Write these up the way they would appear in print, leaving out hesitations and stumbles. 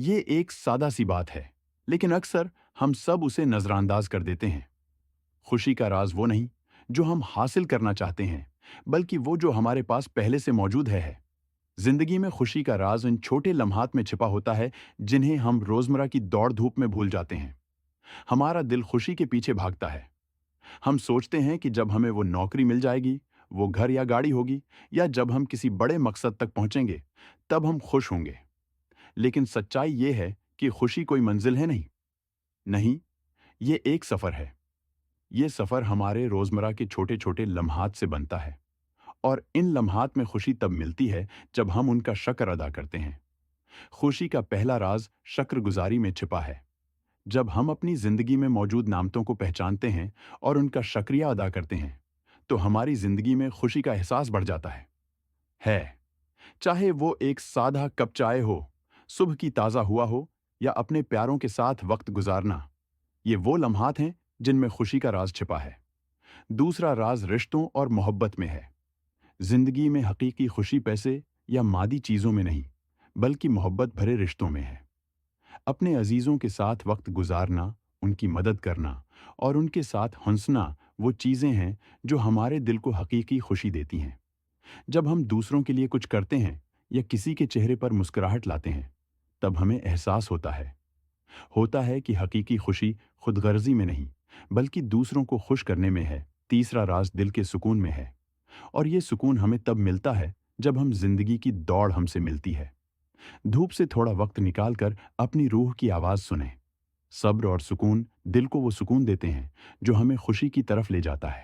یہ ایک سادہ سی بات ہے، لیکن اکثر ہم سب اسے نظر انداز کر دیتے ہیں۔ خوشی کا راز وہ نہیں جو ہم حاصل کرنا چاہتے ہیں، بلکہ وہ جو ہمارے پاس پہلے سے موجود ہے۔ زندگی میں خوشی کا راز ان چھوٹے لمحات میں چھپا ہوتا ہے جنہیں ہم روزمرہ کی دوڑ دھوپ میں بھول جاتے ہیں۔ ہمارا دل خوشی کے پیچھے بھاگتا ہے۔ ہم سوچتے ہیں کہ جب ہمیں وہ نوکری مل جائے گی، وہ گھر یا گاڑی ہوگی، یا جب ہم کسی بڑے مقصد تک پہنچیں گے، تب ہم خوش ہوں گے۔ لیکن سچائی یہ ہے کہ خوشی کوئی منزل ہے نہیں۔ نہیں، یہ ایک سفر ہے۔ یہ سفر ہمارے روزمرہ کے چھوٹے چھوٹے لمحات سے بنتا ہے، اور ان لمحات میں خوشی تب ملتی ہے جب ہم ان کا شکر ادا کرتے ہیں۔ خوشی کا پہلا راز شکر گزاری میں چھپا ہے۔ جب ہم اپنی زندگی میں موجود نعمتوں کو پہچانتے ہیں اور ان کا شکریہ ادا کرتے ہیں، تو ہماری زندگی میں خوشی کا احساس بڑھ جاتا ہے۔ چاہے وہ ایک سادہ کپ چائے ہو، صبح کی تازہ ہوا ہو، یا اپنے پیاروں کے ساتھ وقت گزارنا، یہ وہ لمحات ہیں جن میں خوشی کا راز چھپا ہے۔ دوسرا راز رشتوں اور محبت میں ہے۔ زندگی میں حقیقی خوشی پیسے یا مادی چیزوں میں نہیں، بلکہ محبت بھرے رشتوں میں ہے۔ اپنے عزیزوں کے ساتھ وقت گزارنا، ان کی مدد کرنا اور ان کے ساتھ ہنسنا وہ چیزیں ہیں جو ہمارے دل کو حقیقی خوشی دیتی ہیں۔ جب ہم دوسروں کے لیے کچھ کرتے ہیں یا کسی کے چہرے پر مسکراہٹ لاتے ہیں، تب ہمیں احساس ہوتا ہے کہ حقیقی خوشی خود غرضی میں نہیں، بلکہ دوسروں کو خوش کرنے میں ہے۔ تیسرا راز دل کے سکون میں ہے، اور یہ سکون ہمیں تب ملتا ہے جب ہم زندگی کی دوڑ ہم سے ملتی ہے۔ دھوپ سے تھوڑا وقت نکال کر اپنی روح کی آواز سنیں۔ صبر اور سکون دل کو وہ سکون دیتے ہیں جو ہمیں خوشی کی طرف لے جاتا ہے۔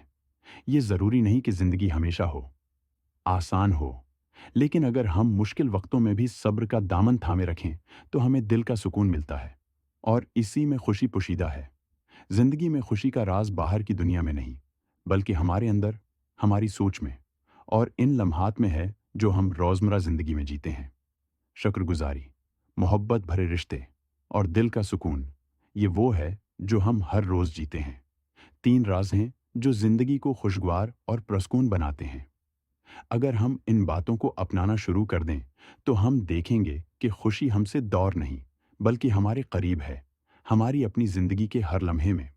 یہ ضروری نہیں کہ زندگی ہمیشہ آسان ہو، لیکن اگر ہم مشکل وقتوں میں بھی صبر کا دامن تھامے رکھیں تو ہمیں دل کا سکون ملتا ہے، اور اسی میں خوشی پوشیدہ ہے۔ زندگی میں خوشی کا راز باہر کی دنیا میں نہیں، بلکہ ہمارے اندر، ہماری سوچ میں، اور ان لمحات میں ہے جو ہم روزمرہ زندگی میں جیتے ہیں۔ شکر گزاری، محبت بھرے رشتے اور دل کا سکون، یہ وہ ہے جو ہم ہر روز جیتے ہیں۔ تین راز ہیں جو زندگی کو خوشگوار اور پرسکون بناتے ہیں۔ اگر ہم ان باتوں کو اپنانا شروع کر دیں تو ہم دیکھیں گے کہ خوشی ہم سے دور نہیں، بلکہ ہمارے قریب ہے، ہماری اپنی زندگی کے ہر لمحے میں۔